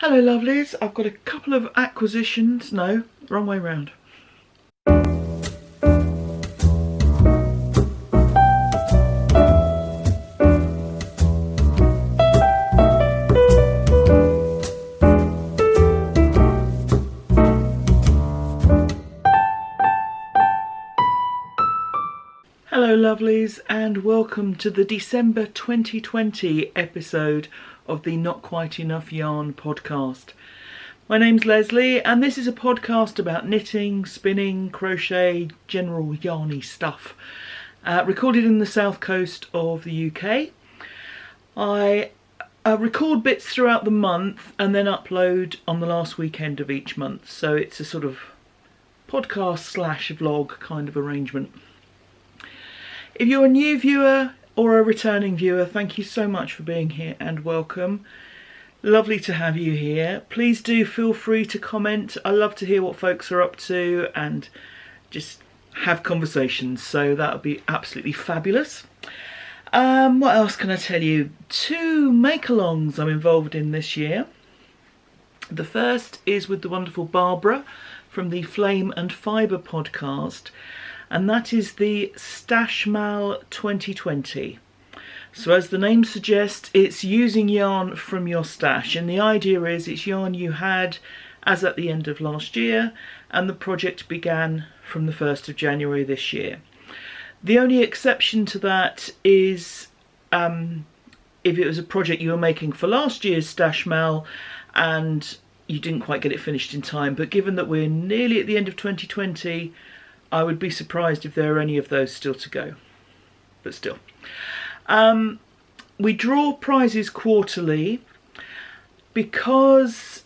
Hello lovelies, I've got a couple of acquisitions, no, wrong way round. Hello lovelies and welcome to the December 2020 episode of the Not Quite Enough Yarn podcast. My name's Leslie and this is a podcast about knitting, spinning, crochet, general yarny stuff. Recorded in the south coast of the UK. I record bits throughout the month and then upload on the last weekend of each month. So it's a sort of podcast slash vlog kind of arrangement. If you're a new viewer or a returning viewer, thank you so much for being here and welcome. Lovely to have you here. Please do feel free to comment. I love to hear what folks are up to and just have conversations, so that would be absolutely fabulous. What else can I tell you? 2 make-alongs I'm involved in this year. The first is with the wonderful Barbara from the Flame and Fibre podcast, and that is the Stashmal 2020. So as the name suggests, it's using yarn from your stash, and the idea is it's yarn you had as at the end of last year, and the project began from the 1st of January this year. The only exception to that is if it was a project you were making for last year's Stashmal and you didn't quite get it finished in time, but given that we're nearly at the end of 2020, I would be surprised if there are any of those still to go, but still. We draw prizes quarterly. Because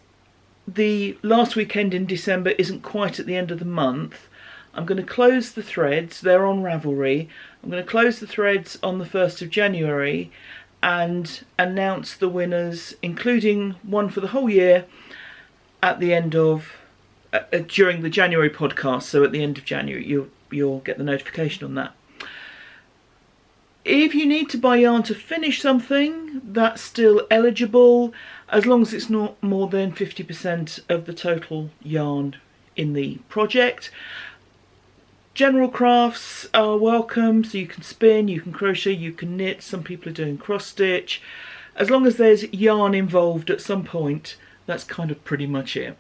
the last weekend in December isn't quite at the end of the month, I'm going to close the threads. They're on Ravelry. I'm going to close the threads on the 1st of January and announce the winners, including one for the whole year, at the end of during the January podcast. So at the end of January you'll get the notification on that. If you need to buy yarn to finish something, that's still eligible as long as it's not more than 50% of the total yarn in the project. General crafts are welcome, so you can spin, you can crochet, you can knit. Some people are doing cross stitch. As long as there's yarn involved at some point, that's kind of pretty much it.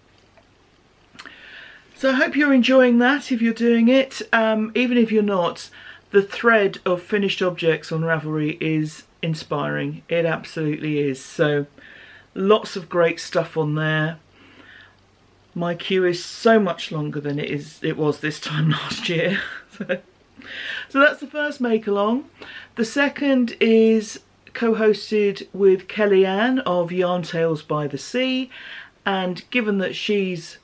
So I hope you're enjoying that if you're doing it. Even if you're not, the thread of finished objects on Ravelry is inspiring. It absolutely is. So lots of great stuff on there. My queue is so much longer than it was this time last year. So that's the first make along. The second is co-hosted with Kellyanne of Yarn Tales by the Sea, and given that she's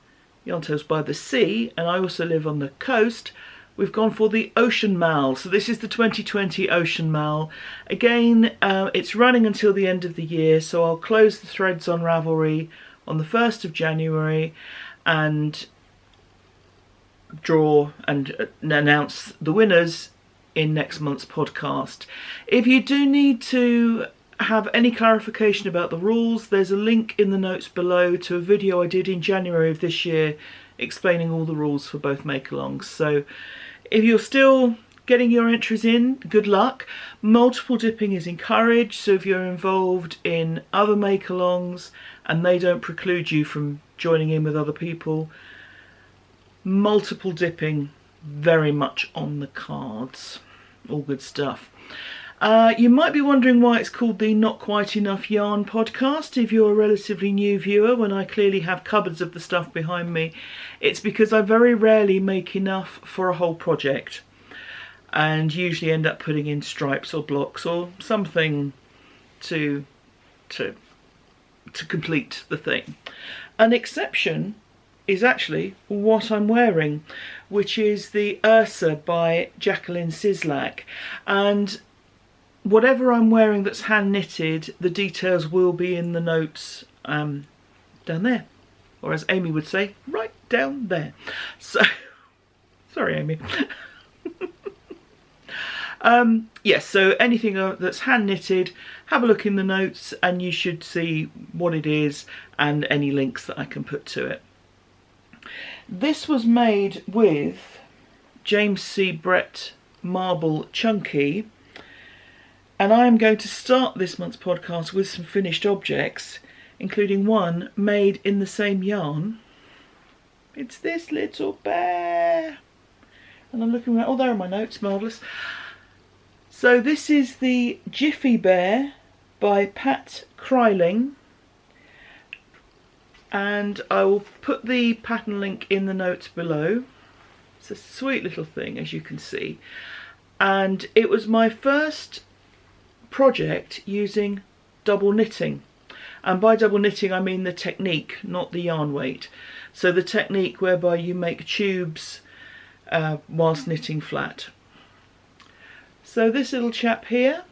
Yarn Tales by the Sea and I also live on the coast, we've gone for the Ocean Mal. So this is the 2020 Ocean Mal. Again, it's running until the end of the year, so I'll close the threads on Ravelry on the 1st of January and draw and announce the winners in next month's podcast. If you do need to have any clarification about the rules, there's a link in the notes below to a video I did in January of this year explaining all the rules for both make-alongs. So if you're still getting your entries in, good luck. Multiple dipping is encouraged, so if you're involved in other make-alongs and they don't preclude you from joining in with other people, multiple dipping very much on the cards. All good stuff. You might be wondering why it's called the Not Quite Enough Yarn podcast if you're a relatively new viewer, when I clearly have cupboards of the stuff behind me. It's because I very rarely make enough for a whole project and usually end up putting in stripes or blocks or something to complete the thing. An exception is actually what I'm wearing, which is the Ursa by Jacqueline Cieslak, and whatever I'm wearing that's hand knitted, the details will be in the notes down there, or as Amy would say, right down there. So sorry Amy. Yes, so anything that's hand knitted, have a look in the notes and you should see what it is and any links that I can put to it. This was made with James C. Brett Marble Chunky, and I am going to start this month's podcast with some finished objects, including one made in the same yarn. It's this little bear. And I'm looking around, oh, there are my notes, marvellous. So this is the Jiffy Bear by Pat Kryling. And I will put the pattern link in the notes below. It's a sweet little thing, as you can see. And it was my first project using double knitting. And by double knitting I mean the technique, not the yarn weight. So the technique whereby you make tubes whilst knitting flat. So this little chap here,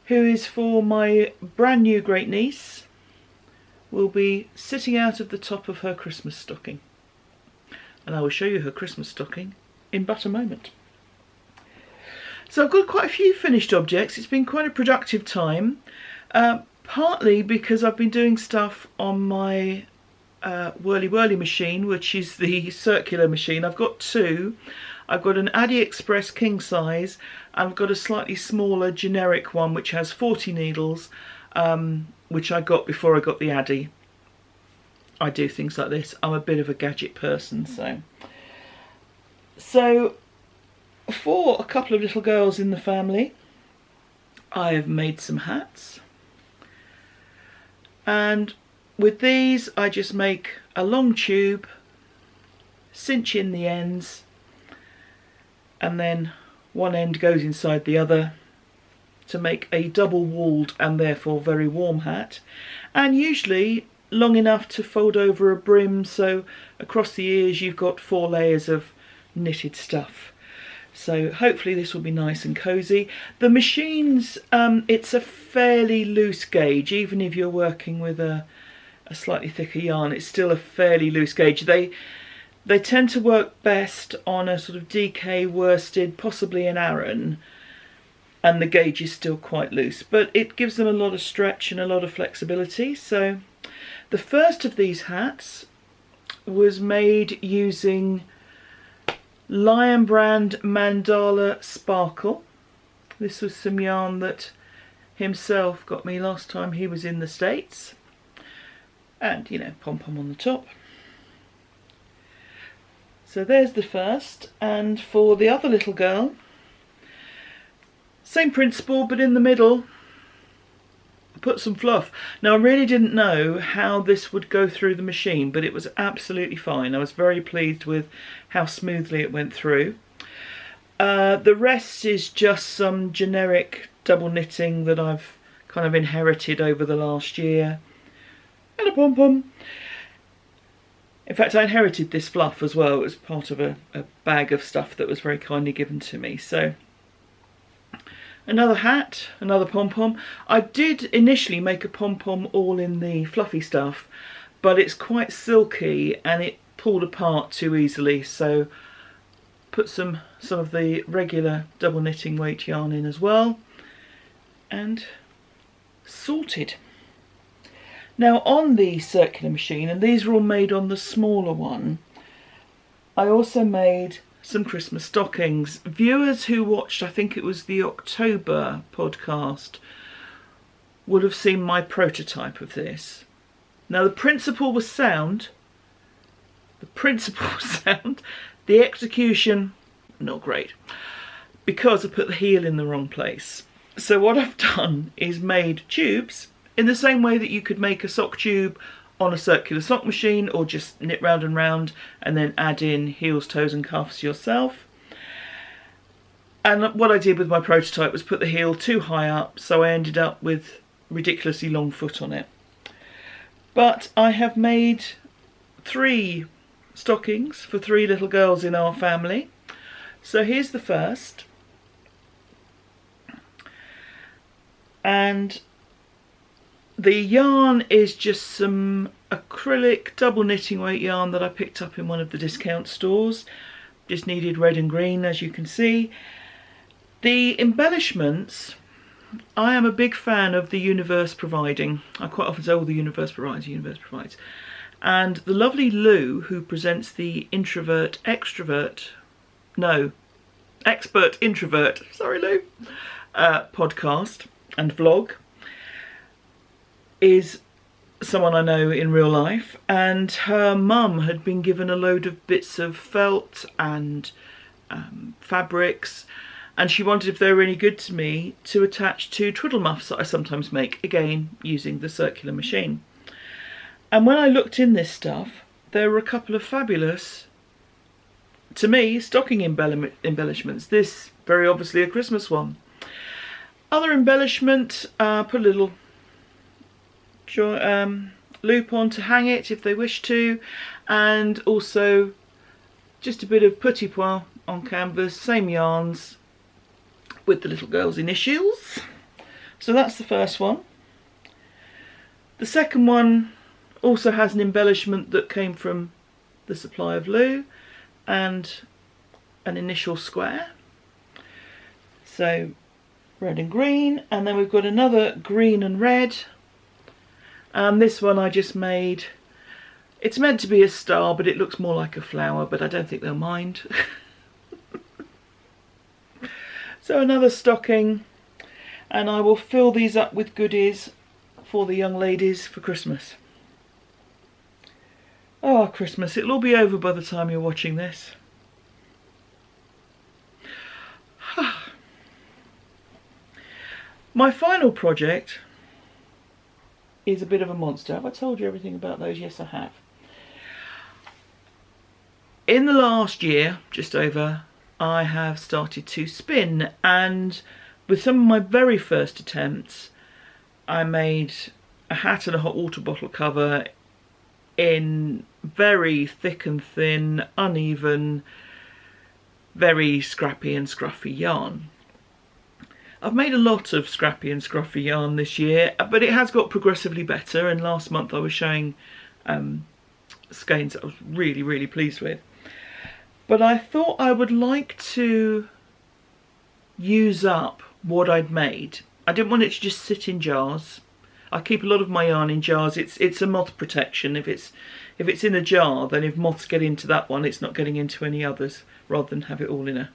who is for my brand new great niece, will be sitting out of the top of her Christmas stocking. And I will show you her Christmas stocking in but a moment. So I've got quite a few finished objects. It's been quite a productive time, partly because I've been doing stuff on my Whirly Whirly machine, which is the circular machine. I've got two. I've got an AliExpress king size, and I've got a slightly smaller generic one which has 40 needles, which I got before I got the Addy. I do things like this. I'm a bit of a gadget person, so for a couple of little girls in the family, I have made some hats, and with these I just make a long tube, cinch in the ends, and then one end goes inside the other to make a double walled and therefore very warm hat, and usually long enough to fold over a brim, so across the ears you've got 4 layers of knitted stuff. So hopefully this will be nice and cosy. The machines, it's a fairly loose gauge. Even if you're working with a slightly thicker yarn, it's still a fairly loose gauge. They tend to work best on a sort of DK worsted, possibly an Aran, and the gauge is still quite loose, but it gives them a lot of stretch and a lot of flexibility. So the first of these hats was made using Lion Brand Mandala Sparkle. This was some yarn that himself got me last time he was in the States. And, you know, pom-pom on the top. So there's the first, and for the other little girl, same principle, but in the middle I put some fluff. Now I really didn't know how this would go through the machine, but it was absolutely fine. I was very pleased with how smoothly it went through. The rest is just some generic double knitting that I've kind of inherited over the last year. And a pom-pom. In fact, I inherited this fluff as well. It was part of a bag of stuff that was very kindly given to me. So another hat, another pom-pom. I did initially make a pom-pom all in the fluffy stuff, but it's quite silky and it pulled apart too easily, so put some of the regular double knitting weight yarn in as well, and sorted. Now on the circular machine, and these were all made on the smaller one, I also made some Christmas stockings. Viewers who watched, I think it was the October podcast, would have seen my prototype of this. Now the principle was sound. The execution, not great, because I put the heel in the wrong place. So what I've done is made tubes in the same way that you could make a sock tube on a circular sock machine, or just knit round and round and then add in heels, toes and cuffs yourself. And what I did with my prototype was put the heel too high up, so I ended up with ridiculously long foot on it. But I have made 3 stockings for 3 little girls in our family. So here's the first. And the yarn is just some acrylic double knitting weight yarn that I picked up in one of the discount stores. Just needed red and green, as you can see. The embellishments, I am a big fan of the universe providing. I quite often say, oh, the universe provides, the universe provides. And the lovely Lou, who presents the expert introvert, sorry Lou, podcast and vlog, is someone I know in real life, and her mum had been given a load of bits of felt and fabrics, and she wondered if they were any good to me to attach to twiddle muffs that I sometimes make, again using the circular machine. And when I looked in this stuff, there were a couple of fabulous, to me, stocking embellishments. This, very obviously a Christmas one. Other embellishment, put a little loop on to hang it if they wish to, and also just a bit of petit pois on canvas, same yarns with the little girl's initials. So that's the first one. The second one also has an embellishment that came from the supply of Lou and an initial square. So red and green, and then we've got another green and red. And this one I just made, it's meant to be a star, but it looks more like a flower, but I don't think they'll mind. So another stocking, and I will fill these up with goodies for the young ladies for Christmas. Oh, Christmas, it'll all be over by the time you're watching this. My final project is a bit of a monster. Have I told you everything about those? Yes, I have. In the last year, just over, I have started to spin, and with some of my very first attempts, I made a hat and a hot water bottle cover in very thick and thin, uneven, very scrappy and scruffy yarn. I've made a lot of scrappy and scruffy yarn this year, but it has got progressively better, and last month I was showing skeins that I was really, really pleased with. But I thought I would like to use up what I'd made. I didn't want it to just sit in jars. I keep a lot of my yarn in jars. It's a moth protection. If it's in a jar, then if moths get into that one, it's not getting into any others, rather than have it all in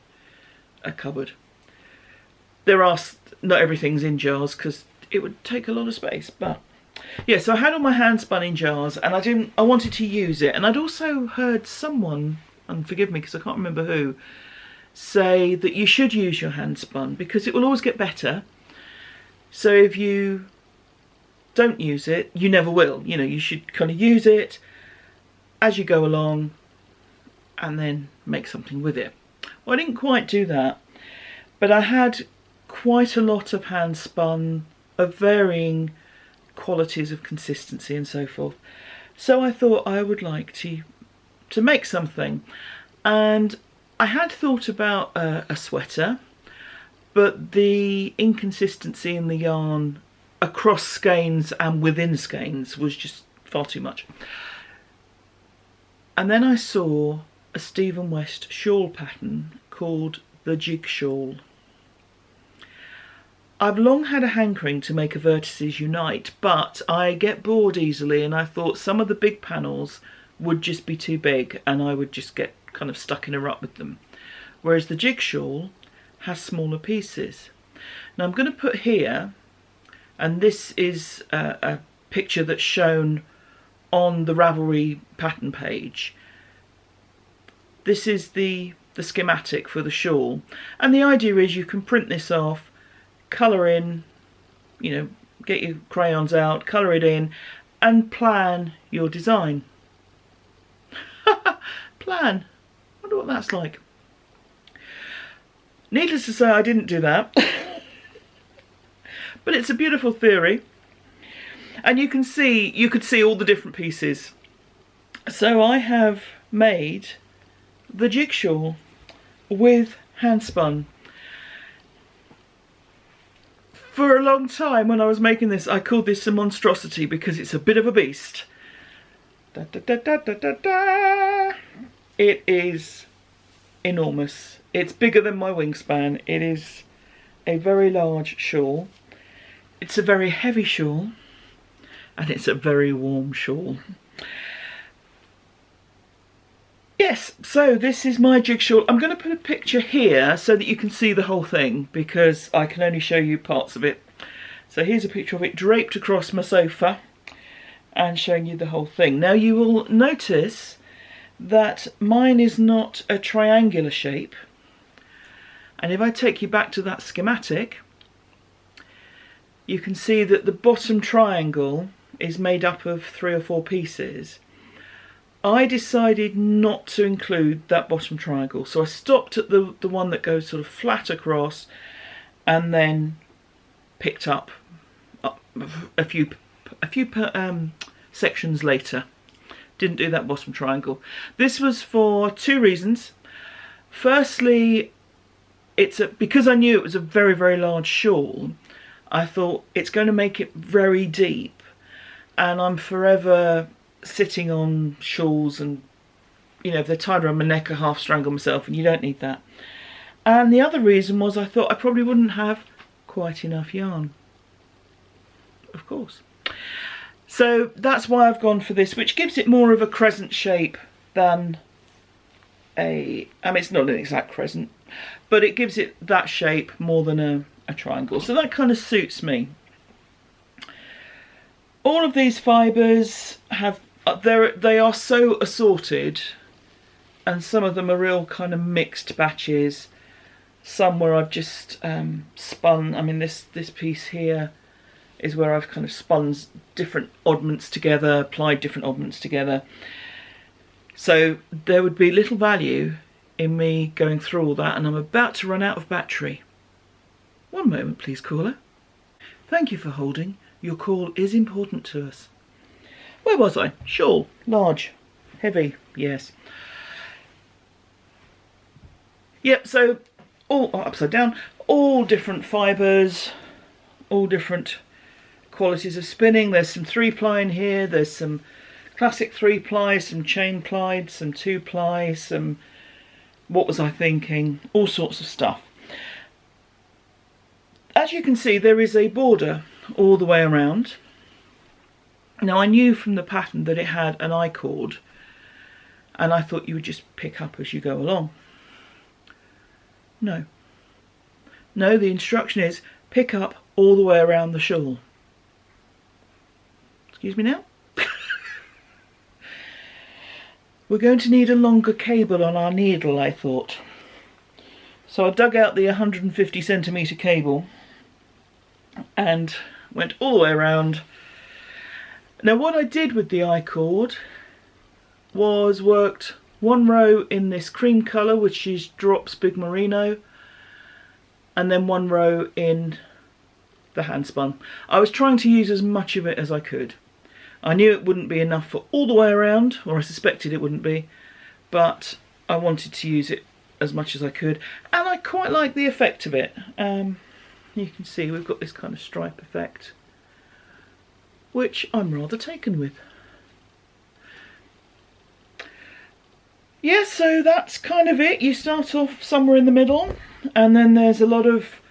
a cupboard. There are, not everything's in jars because it would take a lot of space, but yeah, so I had all my Handspun in jars, and I wanted to use it, and I'd also heard someone, and forgive me because I can't remember who, say that you should use your Handspun because it will always get better. So if you don't use it, you never will. You know, you should kind of use it as you go along and then make something with it. Well, I didn't quite do that, but I had quite a lot of Handspun of varying qualities of consistency and so forth. So I thought I would like to make something, and I had thought about a sweater, but the inconsistency in the yarn across skeins and within skeins was just far too much. And then I saw a Stephen West shawl pattern called the Jig Shawl. I've long had a hankering to make a Vertices Unite, but I get bored easily, and I thought some of the big panels would just be too big and I would just get kind of stuck in a rut with them. Whereas the Jig Shawl has smaller pieces. Now I'm going to put here, and this is a picture that's shown on the Ravelry pattern page. This is the schematic for the shawl, and the idea is you can print this off, colour in, you know, get your crayons out, colour it in, and plan your design. Plan. Wonder what that's like. Needless to say, I didn't do that. But it's a beautiful theory, and you could see all the different pieces. So I have made the Jig Shawl with Handspun. For a long time when I was making this, I called this a monstrosity because it's a bit of a beast. Da, da, da, da, da, da, da. It is enormous. It's bigger than my wingspan. It is a very large shawl. It's a very heavy shawl, and it's a very warm shawl. Yes, so this is my jig shawl. I'm going to put a picture here so that you can see the whole thing, because I can only show you parts of it. So here's a picture of it draped across my sofa and showing you the whole thing. Now you will notice that mine is not a triangular shape, and if I take you back to that schematic, you can see that the bottom triangle is made up of 3 or 4 pieces. I decided not to include that bottom triangle, so I stopped at the one that goes sort of flat across, and then picked up a few sections later. Didn't do that bottom triangle. This was for 2 reasons. Firstly, because I knew it was a very, very large shawl, I thought it's going to make it very deep, and I'm forever sitting on shawls, and you know, if they're tied around my neck, I half strangle myself, and you don't need that. And the other reason was I thought I probably wouldn't have quite enough yarn, of course. So that's why I've gone for this, which gives it more of a crescent shape than I mean, it's not an exact crescent, but it gives it that shape more than a triangle. So that kind of suits me. All of these fibres have, they are so assorted, and some of them are real kind of mixed batches. Some where I've just spun, I mean this piece here is where I've kind of spun different oddments together, applied different oddments together. So there would be little value in me going through all that, and I'm about to run out of battery. One moment please, caller. Thank you for holding. Your call is important to us. Where was I? Shawl, large, heavy, yes. Yep, so all upside down, all different fibres, all different qualities of spinning. There's some 3-ply in here, there's some classic 3-ply, some chain ply, some 2-ply, some, what was I thinking, all sorts of stuff. As you can see, there is a border all the way around. Now I knew from the pattern that it had an I-cord, and I thought you would just pick up as you go along. No, the instruction is pick up all the way around the shawl. Excuse me now? We're going to need a longer cable on our needle, I thought. So I dug out the 150cm cable and went all the way around. Now what I did with the I-cord was worked 1 row in this cream colour, which is Drops Big Merino, and then 1 row in the Handspun. I was trying to use as much of it as I could. I knew it wouldn't be enough for all the way around, or I suspected it wouldn't be, but I wanted to use it as much as I could, and I quite like the effect of it. You can see we've got this kind of stripe effect, which I'm rather taken with. Yeah, so that's kind of it. You start off somewhere in the middle, and then there's a lot of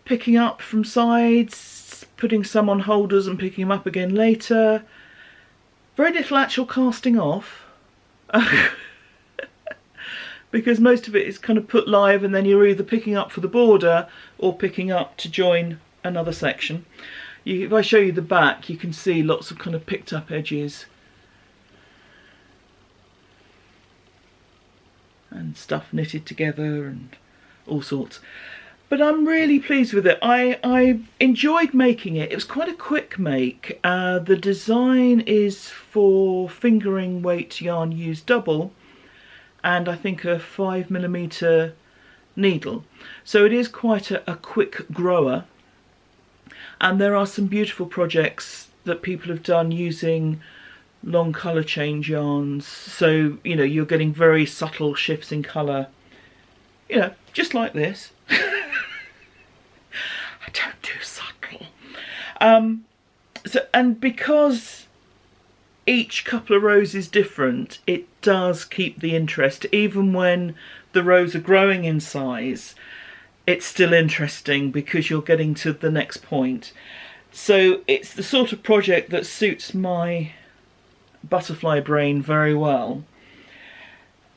picking up from sides, putting some on holders and picking them up again later. Very little actual casting off, because most of it is kind of put live, and then you're either picking up for the border or picking up to join another section. If I show you the back, you can see lots of kind of picked up edges and stuff knitted together and all sorts. But I'm really pleased with it. I enjoyed making it. It was quite a quick make. The design is for fingering weight yarn used double, and I think a 5mm needle. So it is quite a quick grower. And there are some beautiful projects that people have done using long colour change yarns. So, you know, you're getting very subtle shifts in colour. You know, just like this. I don't do subtle. And because each couple of rows is different, it does keep the interest. Even when the rows are growing in size, it's still interesting because you're getting to the next point. So it's the sort of project that suits my butterfly brain very well.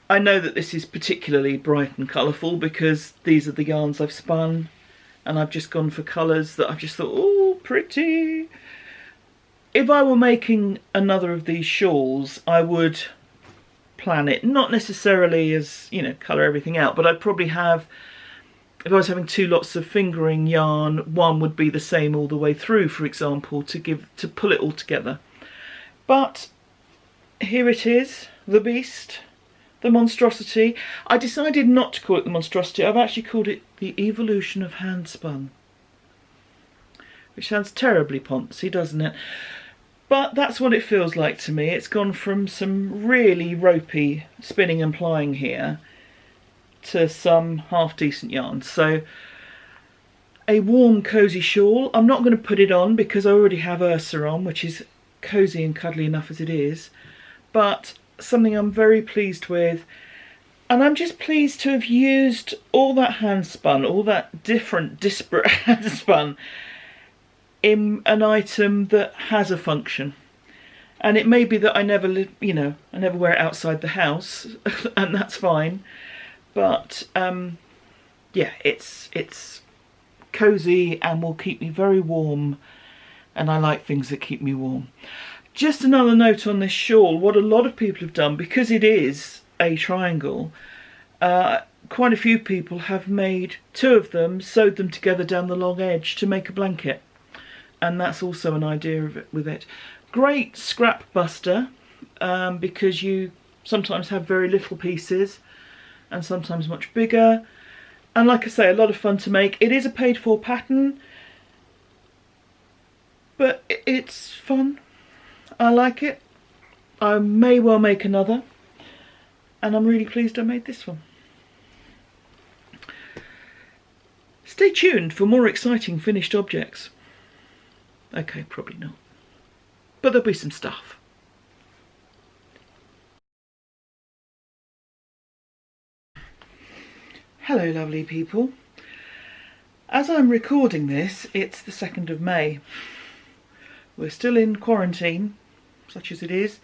I know that this is particularly bright and colourful because these are the yarns I've spun, and I've just gone for colours that I've just thought, oh, pretty. If I were making another of these shawls, I would plan it, not necessarily as, you know, colour everything out, but I'd probably have, if I was having two lots of fingering yarn, one would be the same all the way through, for example, to pull it all together. But here it is, the beast, the monstrosity. I decided not to call it the monstrosity. I've actually called it the evolution of handspun, which sounds terribly poncy, doesn't it? But that's what it feels like to me. It's gone from some really ropey spinning and plying here to some half-decent yarn. So a warm, cosy shawl. I'm not going to put it on because I already have Ursa on, which is cosy and cuddly enough as it is. But something I'm very pleased with. And I'm just pleased to have used all that handspun, all that different, disparate handspun in an item that has a function. And it may be that I never I never wear it outside the house, and that's fine. But yeah, it's cosy and will keep me very warm, and I like things that keep me warm. Just another note on this shawl, what a lot of people have done, because it is a triangle, quite a few people have made two of them, sewed them together down the long edge to make a blanket. And that's also an idea of it, with it. Great scrap buster, because you sometimes have very little pieces and sometimes much bigger. And like I say, a lot of fun to make. It is a paid for pattern, but it's fun. I like it. I may well make another, and I'm really pleased I made this one. Stay tuned for more exciting finished objects. Okay, probably not. But there'll be some stuff. Hello, lovely people. As I'm recording this, it's the 2nd of May. We're still in quarantine, such as it is,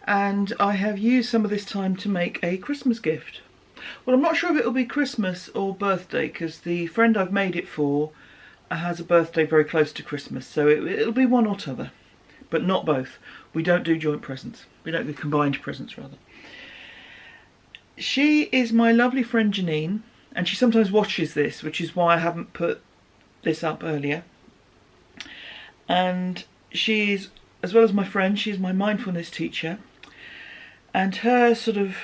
and I have used some of this time to make a Christmas gift. Well, I'm not sure if it'll be Christmas or birthday, because the friend I've made it for has a birthday very close to Christmas, so it'll be one or t'other, but not both. We don't do joint presents. We don't do combined presents, rather. She is my lovely friend Janine, and she sometimes watches this, which is why I haven't put this up earlier. And she's, as well as my friend, she's my mindfulness teacher, and her sort of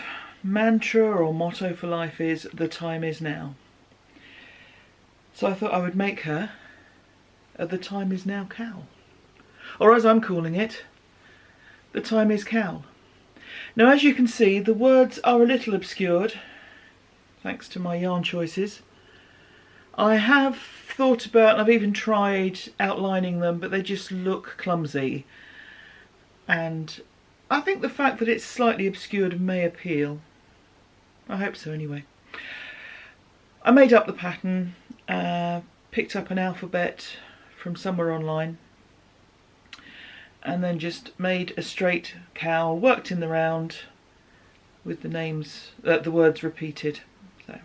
mantra or motto for life is, the time is now. So I thought I would make her a the time is now cowl. Or as I'm calling it, the time is cowl. Now, as you can see, the words are a little obscured, thanks to my yarn choices. I have thought about, and I've even tried outlining them, but they just look clumsy. And I think the fact that it's slightly obscured may appeal. I hope so anyway. I made up the pattern, picked up an alphabet from somewhere online, and then just made a straight cowl, worked in the round with the names, the words repeated. So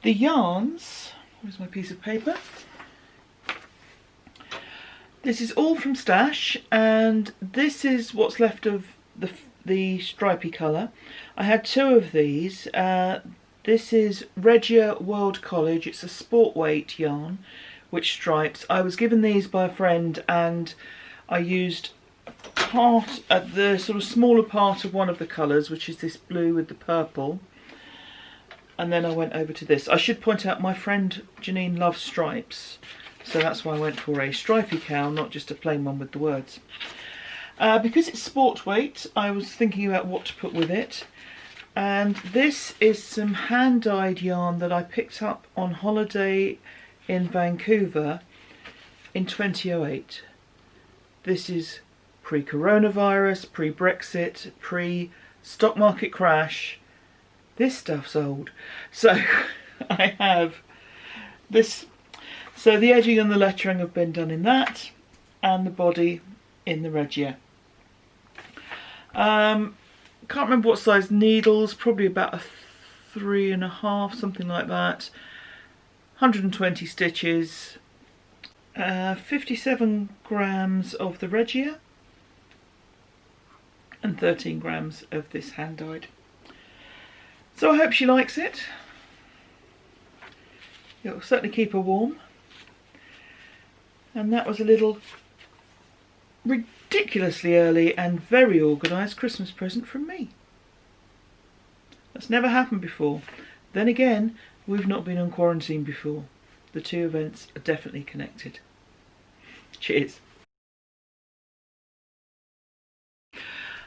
the yarns, where's my piece of paper? This is all from Stash, and this is what's left of the stripy colour. I had two of these. This is Regia World College. It's a sport weight yarn, which stripes. I was given these by a friend, and I used part at the sort of smaller part of one of the colours, which is this blue with the purple, and then I went over to this. I should point out my friend Janine loves stripes, so that's why I went for a stripy cowl, not just a plain one with the words. Because it's sport weight, I was thinking about what to put with it. And this is some hand-dyed yarn that I picked up on holiday in Vancouver in 2008. This is pre-coronavirus, pre-Brexit, pre-stock market crash. This stuff's old. So I have this, so the edging and the lettering have been done in that, and the body in the regia. Can't remember what size needles, probably about a 3.5, something like that. 120 stitches, 57 grams of the regia, and 13 grams of this hand dyed. So I hope she likes it. It'll certainly keep her warm. And that was a little ridiculously early and very organised Christmas present from me. That's never happened before. Then again, we've not been on quarantine before. The two events are definitely connected. Cheers.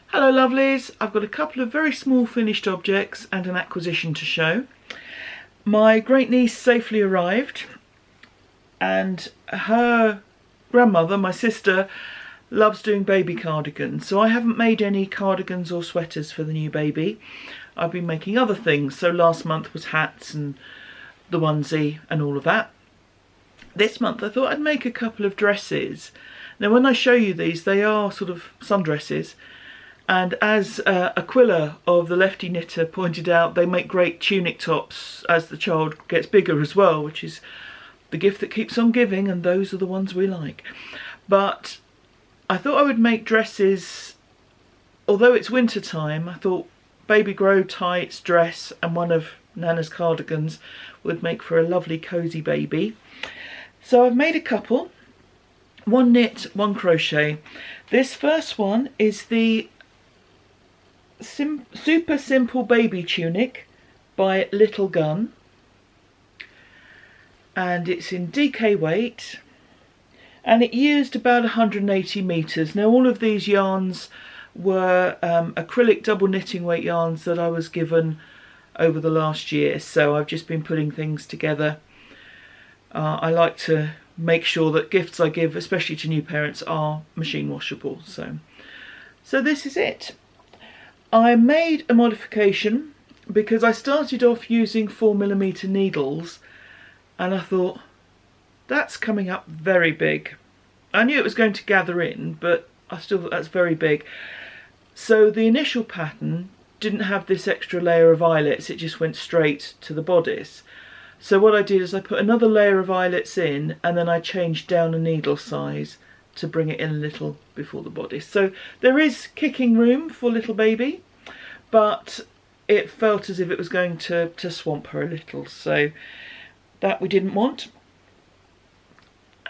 Hello lovelies, I've got a couple of very small finished objects and an acquisition to show. My great niece safely arrived, and her grandmother, my sister, loves doing baby cardigans, so I haven't made any cardigans or sweaters for the new baby. I've been making other things, so last month was hats and the onesie and all of that. This month I thought I'd make a couple of dresses. Now when I show you these, they are sort of sundresses, and as Aquila of the Lefty Knitter pointed out, they make great tunic tops as the child gets bigger as well, which is the gift that keeps on giving, and those are the ones we like. But I thought I would make dresses, although it's winter time. I thought baby grow tights, dress and one of Nana's cardigans would make for a lovely cosy baby. So I've made a couple, one knit, one crochet. This first one is the super simple baby tunic by Little Gun, and it's in DK weight, and it used about 180 meters. Now all of these yarns were acrylic double knitting weight yarns that I was given over the last year, so I've just been putting things together. I like to make sure that gifts I give, especially to new parents, are machine washable. So this is it. I made a modification because I started off using 4mm needles, and I thought that's coming up very big. I knew it was going to gather in, but I still thought that's very big. So the initial pattern didn't have this extra layer of eyelets, it just went straight to the bodice. So what I did is I put another layer of eyelets in, and then I changed down a needle size to bring it in a little before the bodice. So there is kicking room for little baby, but it felt as if it was going to swamp her a little, so that we didn't want.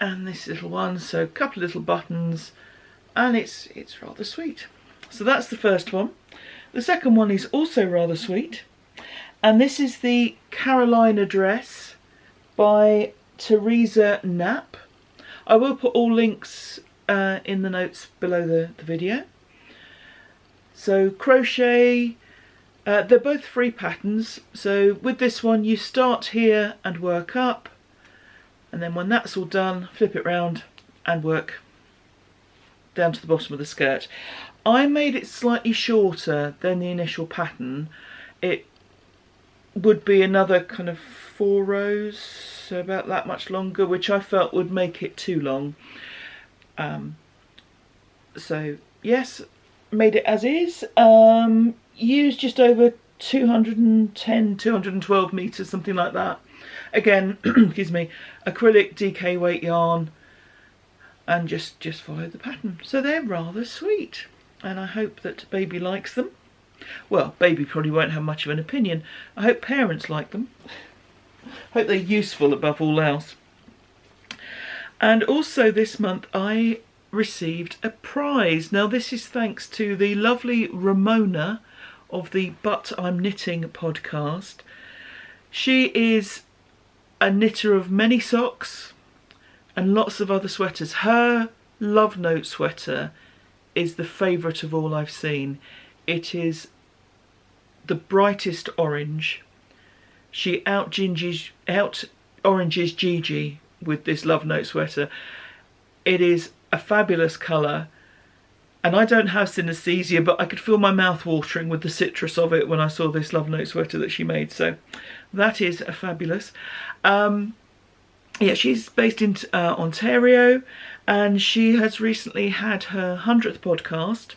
And this little one, so a couple of little buttons, and it's rather sweet. So that's the first one. The second one is also rather sweet, and this is the Carolina dress by Teresa Knapp. I will put all links in the notes below the video. So crochet, they're both free patterns. So with this one you start here and work up, and then when that's all done, flip it round and work down to the bottom of the skirt. I made it slightly shorter than the initial pattern. It would be another kind of 4 rows, so about that much longer, which I felt would make it too long. So yes, made it as is. Used just over 210, 212 meters, something like that. Again, excuse me, acrylic DK weight yarn, and just follow the pattern. So they're rather sweet, and I hope that baby likes them. Well, baby probably won't have much of an opinion. I hope parents like them. Hope they're useful above all else. And also this month I received a prize. Now this is thanks to the lovely Ramona of the But I'm Knitting podcast. She is a knitter of many socks and lots of other sweaters. Her Love Note sweater is the favourite of all I've seen. It is the brightest orange. She out-oranges Gigi with this Love Note sweater. It is a fabulous colour, And I don't have synesthesia, but I could feel my mouth watering with the citrus of it when I saw this Love Note sweater that she made. So that is fabulous. Yeah, she's based in Ontario, and she has recently had her 100th podcast,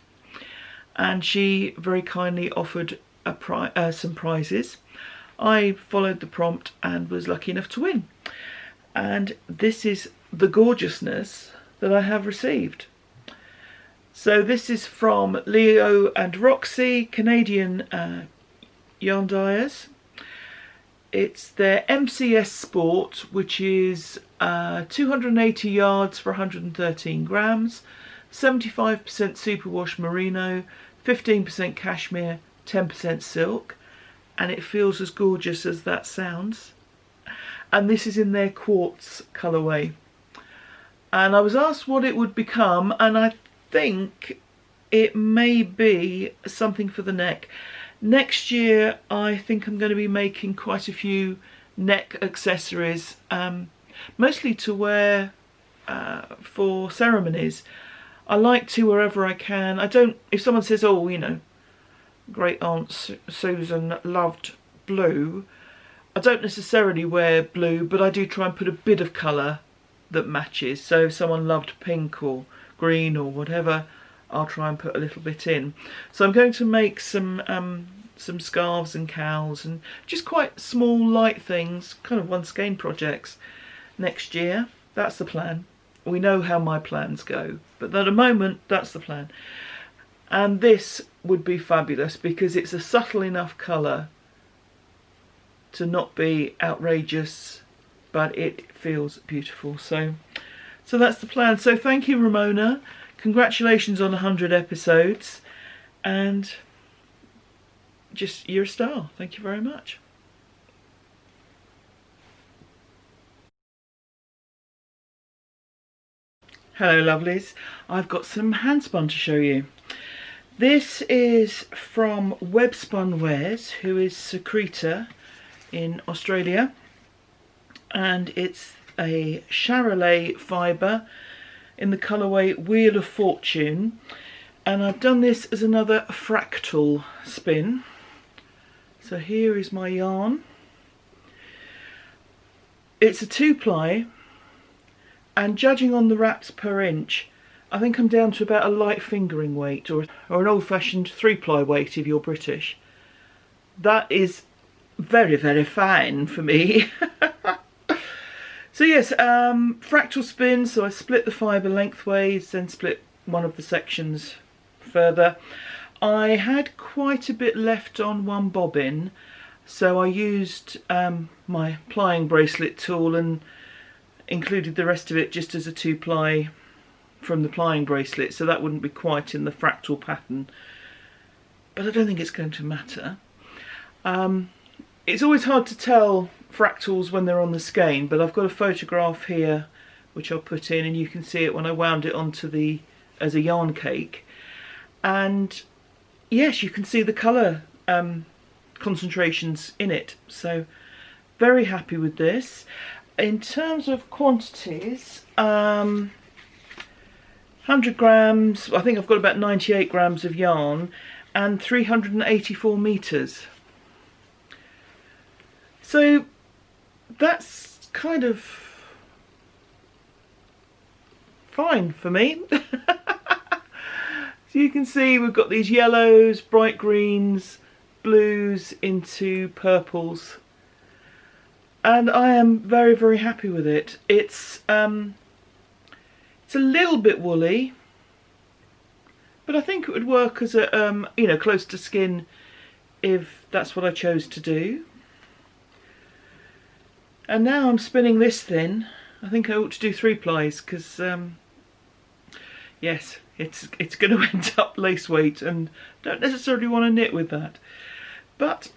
and she very kindly offered some prizes. I followed the prompt and was lucky enough to win. And this is the gorgeousness that I have received. So this is from Leo and Roxy, Canadian yarn dyers. It's their MCS Sport, which is 280 yards for 113 grams, 75% superwash merino, 15% cashmere, 10% silk, and it feels as gorgeous as that sounds. And this is in their quartz colourway. And I was asked what it would become, and I think it may be something for the neck. Next year I think I'm going to be making quite a few neck accessories, mostly to wear for ceremonies. I like to wherever I can. I don't, if someone says, oh, you know, great aunt Susan loved blue, I don't necessarily wear blue, but I do try and put a bit of colour that matches. So if someone loved pink or green or whatever, I'll try and put a little bit in. So I'm going to make some scarves and cowls and just quite small light things, kind of one skein projects next year. That's the plan. We know how my plans go, but at the moment that's the plan. And this would be fabulous because it's a subtle enough colour to not be outrageous, but it feels beautiful. So that's the plan. So thank you, Ramona. Congratulations on 100 episodes, and just, you're a star. Thank you very much. Hello lovelies, I've got some handspun to show you. This is from Webspun Wares, who is Secreta in Australia, and it's a Charolais fibre in the colourway Wheel of Fortune, and I've done this as another fractal spin. So here is my yarn. It's a 2-ply, and judging on the wraps per inch, I think I'm down to about a light fingering weight, or an old-fashioned 3-ply weight if you're British. That is very, very fine for me. So yes, fractal spin, so I split the fibre lengthways, then split one of the sections further. I had quite a bit left on one bobbin, so I used my plying bracelet tool and included the rest of it just as a 2-ply from the plying bracelet, so that wouldn't be quite in the fractal pattern. But I don't think it's going to matter. It's always hard to tell fractals when they're on the skein, but I've got a photograph here which I'll put in, and you can see it when I wound it onto the as a yarn cake. And yes, you can see the colour concentrations in it, so very happy with this. In terms of quantities, 100 grams, I think I've got about 98 grams of yarn and 384 metres. So that's kind of fine for me. So you can see we've got these yellows, bright greens, blues into purples, and I am very, very happy with it. It's a little bit woolly, but I think it would work as a you know, close to skin if that's what I chose to do. And now I'm spinning this thin. I think I ought to do 3-plies because yes, it's going to end up lace weight, and don't necessarily want to knit with that. But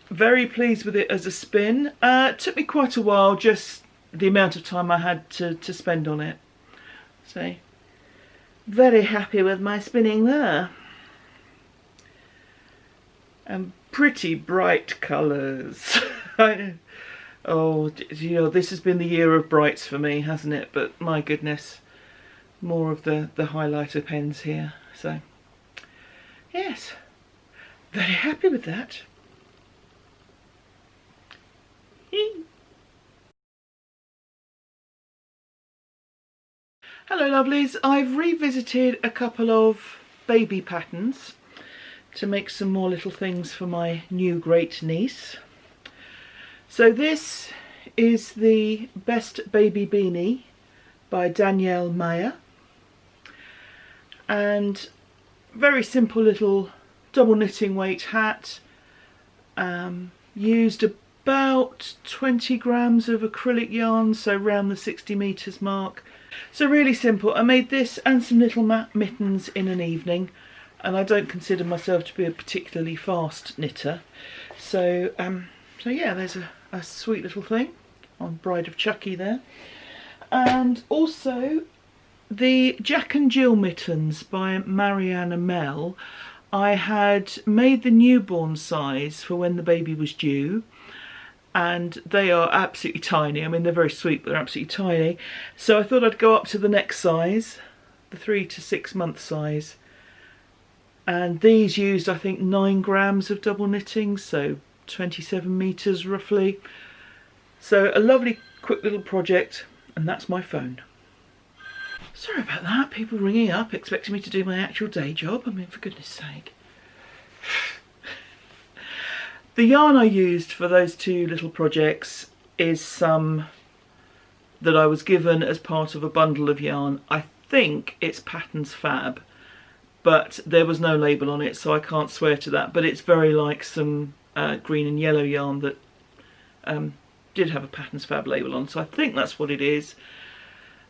very pleased with it as a spin. It took me quite a while, just the amount of time I had to spend on it. So very happy with my spinning there. And pretty bright colours. Oh, you know, this has been the year of brights for me, hasn't it? But my goodness, more of the highlighter pens here. So yes, very happy with that. Hello lovelies, I've revisited a couple of baby patterns to make some more little things for my new great niece. So this is the Best Baby Beanie by Danielle Meyer, and very simple little double knitting weight hat. Used about 20 grams of acrylic yarn, so around the 60 meters mark. So really simple. I made this and some little mittens in an evening, and I don't consider myself to be a particularly fast knitter. So yeah, there's a sweet little thing on Bride of Chucky there. And also the Jack and Jill mittens by Marianne Amel. I had made the newborn size for when the baby was due, and they are absolutely tiny. I mean, they're very sweet, but they're absolutely tiny. So I thought I'd go up to the next size, the 3 to 6 month size. And these used, I think, 9 grams of double knitting, so 27 meters roughly. So a lovely quick little project, and that's my phone. Sorry about that, people ringing up expecting me to do my actual day job. I mean, for goodness sake. The yarn I used for those two little projects is some that I was given as part of a bundle of yarn. I think it's Patterns Fab, but there was no label on it, so I can't swear to that. But it's very like some green and yellow yarn that did have a Patterns Fab label on, so I think that's what it is.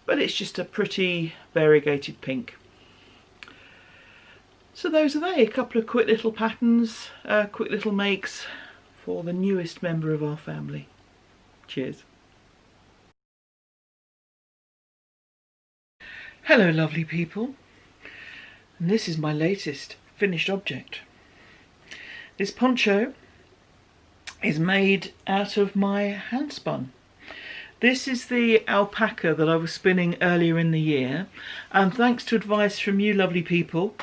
But it's just a pretty variegated pink. So those are they, a couple of quick little patterns, quick little makes for the newest member of our family. Cheers. Hello lovely people, and this is my latest finished object. This poncho is made out of my Handspun. This is the alpaca that I was spinning earlier in the year, and thanks to advice from you lovely people,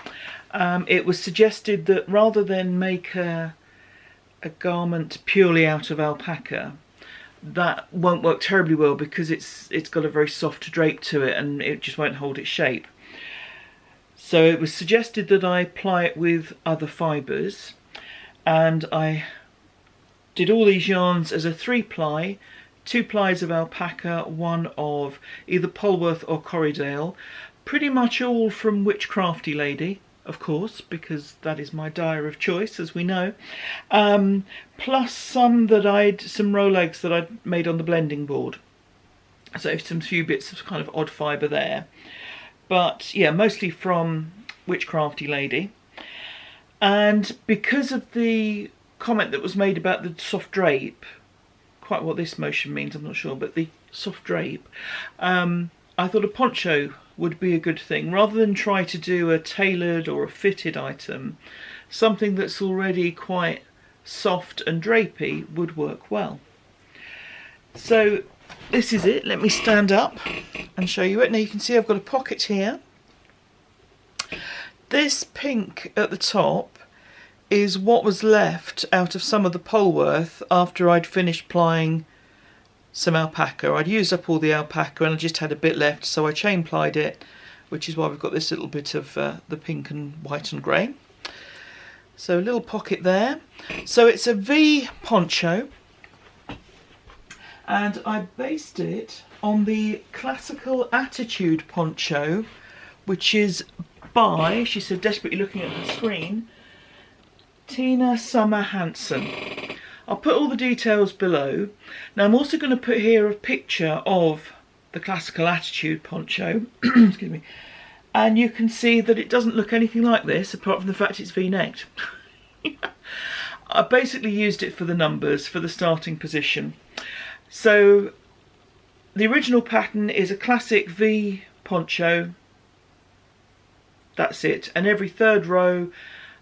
it was suggested that rather than make a garment purely out of alpaca, that won't work terribly well because it's got a very soft drape to it and it just won't hold its shape. So it was suggested that I ply it with other fibres, and I did all these yarns as a 3-ply, 2 plies of alpaca, 1 of either Polworth or Corriedale, pretty much all from Witchcrafty Lady, of course, because that is my dyer of choice, as we know, plus some Rolegs that I'd made on the blending board. So some few bits of kind of odd fibre there. But yeah, mostly from Witchcrafty Lady. And because of the comment that was made about the soft drape, quite what this motion means I'm not sure, but the soft drape, I thought a poncho would be a good thing. Rather than try to do a tailored or a fitted item, something that's already quite soft and drapey would work well. So this is it. Let me stand up and show you it. Now you can see I've got a pocket here. This pink at the top is what was left out of some of the Polworth after I'd finished plying some alpaca. I'd used up all the alpaca and I just had a bit left, so I chain plied it, which is why we've got this little bit of the pink and white and grey. So a little pocket there. So it's a V poncho, and I based it on the Classical Attitude poncho, which is by, she said desperately looking at the screen, Tina Summer Hansen. I'll put all the details below. Now I'm also going to put here a picture of the Classical Attitude poncho, excuse me, and you can see that it doesn't look anything like this apart from the fact it's V-necked. I basically used it for the numbers, for the starting position. So the original pattern is a classic V poncho, that's it, and every third row,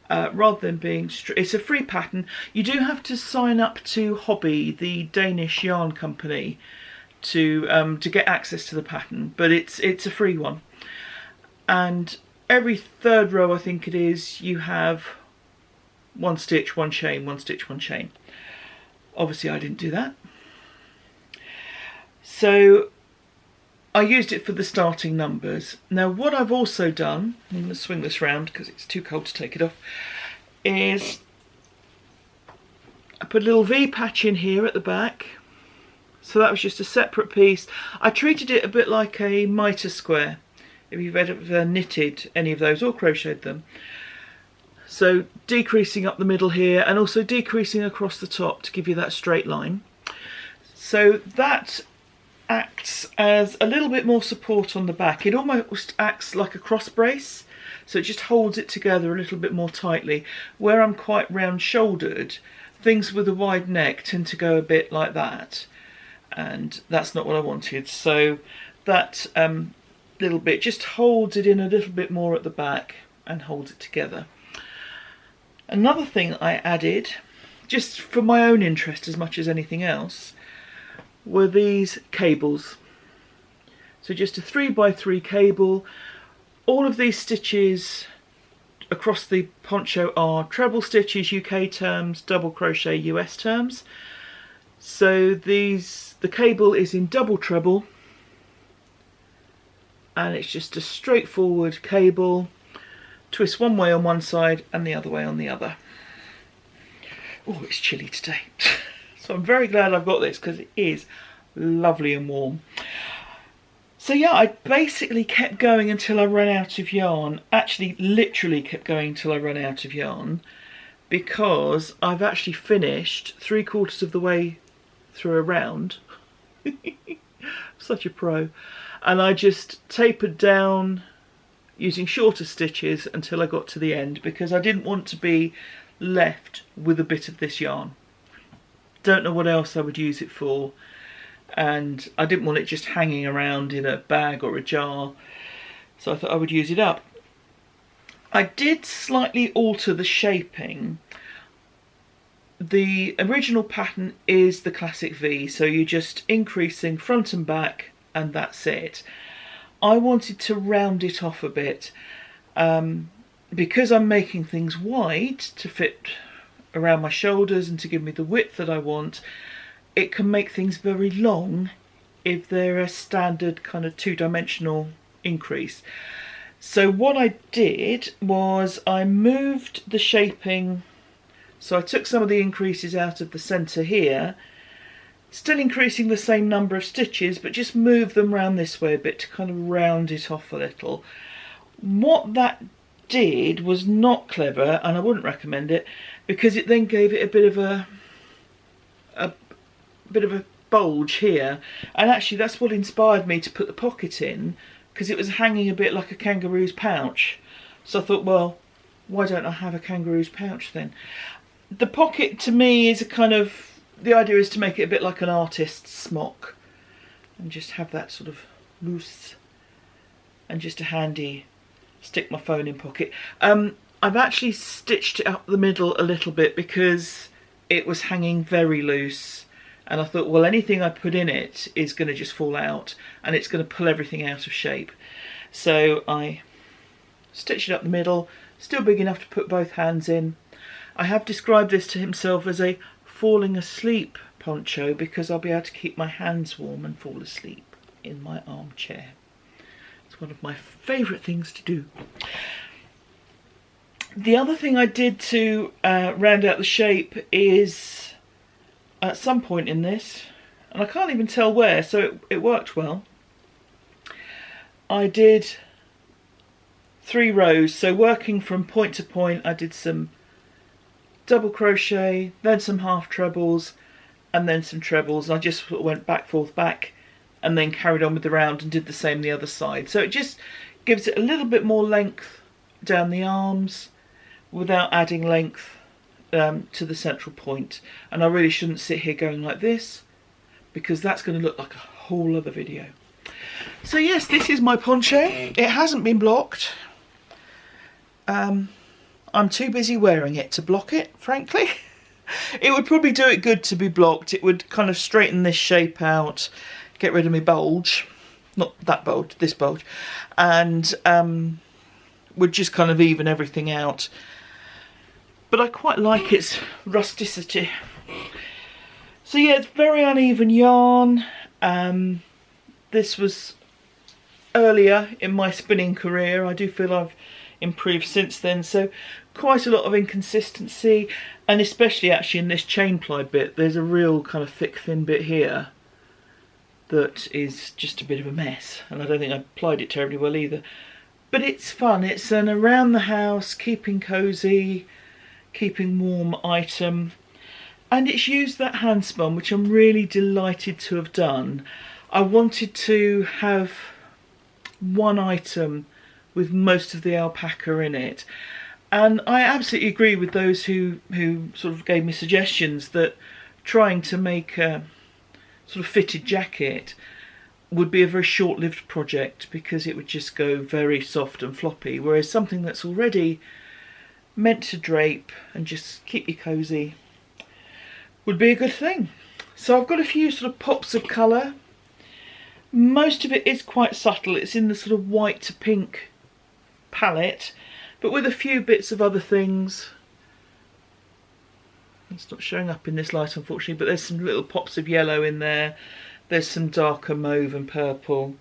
rather than being it's a free pattern. You do have to sign up to Hobby, the Danish yarn company, to get access to the pattern, but it's a free one. And every third row I think it is, you have 1 stitch, 1 chain, 1 stitch, 1 chain. Obviously I didn't do that. So I used it for the starting numbers. Now what I've also done, I'm going to swing this round because it's too cold to take it off, is I put a little V patch in here at the back. So that was just a separate piece. I treated it a bit like a mitre square, if you've ever knitted any of those or crocheted them. So decreasing up the middle here and also decreasing across the top to give you that straight line. So that acts as a little bit more support on the back. It almost acts like a cross brace, so it just holds it together a little bit more tightly. Where I'm quite round shouldered, things with a wide neck tend to go a bit like that, and that's not what I wanted. So that little bit just holds it in a little bit more at the back and holds it together. Another thing I added, just for my own interest as much as anything else, were these cables. So just a 3x3 cable. All of these stitches across the poncho are treble stitches, UK terms, double crochet, US terms. So the cable is in double treble, and it's just a straightforward cable. Twist one way on one side and the other way on the other. Oh, it's chilly today. So I'm very glad I've got this because it is lovely and warm. So yeah, I basically kept going until I ran out of yarn. Actually, literally kept going until I ran out of yarn, because I've actually finished 3/4 of the way through a round. Such a pro. And I just tapered down using shorter stitches until I got to the end, because I didn't want to be left with a bit of this yarn. Don't know what else I would use it for, and I didn't want it just hanging around in a bag or a jar, so I thought I would use it up. I did slightly alter the shaping. The original pattern is the classic V, so you're just increasing front and back and that's it. I wanted to round it off a bit, because I'm making things wide to fit around my shoulders and to give me the width that I want. It can make things very long if they're a standard kind of 2-dimensional increase. So what I did was I moved the shaping, so I took some of the increases out of the centre here, still increasing the same number of stitches, but just move them round this way a bit to kind of round it off a little. What that did was not clever, and I wouldn't recommend it, because it then gave it a bit of a bulge here, and actually that's what inspired me to put the pocket in, because it was hanging a bit like a kangaroo's pouch. So I thought, well, why don't I have a kangaroo's pouch then? The pocket to me is a kind of, the idea is to make it a bit like an artist's smock and just have that sort of loose and just a handy stick my phone in pocket. I've actually stitched it up the middle a little bit because it was hanging very loose, and I thought, well, anything I put in it is going to just fall out and it's going to pull everything out of shape. So I stitched it up the middle, still big enough to put both hands in. I have described this to himself as a falling asleep poncho, because I'll be able to keep my hands warm and fall asleep in my armchair. It's one of my favourite things to do. The other thing I did to round out the shape is, at some point in this, and I can't even tell where, so it worked well, I did 3 rows. So working from point to point, I did some double crochet, then some half trebles, and then some trebles, and I just sort of went back, forth, back, and then carried on with the round and did the same the other side. So it just gives it a little bit more length down the arms without adding length to the central point. And I really shouldn't sit here going like this, because that's going to look like a whole other video. So yes, this is my poncho. It hasn't been blocked. I'm too busy wearing it to block it, frankly. It would probably do it good to be blocked. It would kind of straighten this shape out, get rid of my bulge. Not that bulge, this bulge. And would just kind of even everything out. But I quite like its rusticity. So yeah, it's very uneven yarn. This was earlier in my spinning career. I do feel I've improved since then, so quite a lot of inconsistency, and especially actually in this chain ply bit, there's a real kind of thick thin bit here that is just a bit of a mess, and I don't think I plied it terribly well either. But it's fun. It's an around the house, keeping cosy, keeping warm item, and it's used that Handspun, which I'm really delighted to have done. I wanted to have one item with most of the alpaca in it, and I absolutely agree with those who sort of gave me suggestions that trying to make a sort of fitted jacket would be a very short-lived project because it would just go very soft and floppy, whereas something that's already meant to drape and just keep you cosy would be a good thing. So I've got a few sort of pops of colour. Most of it is quite subtle. It's in the sort of white to pink palette, but with a few bits of other things. It's not showing up in this light unfortunately, but there's some little pops of yellow in there. There's some darker mauve and purple,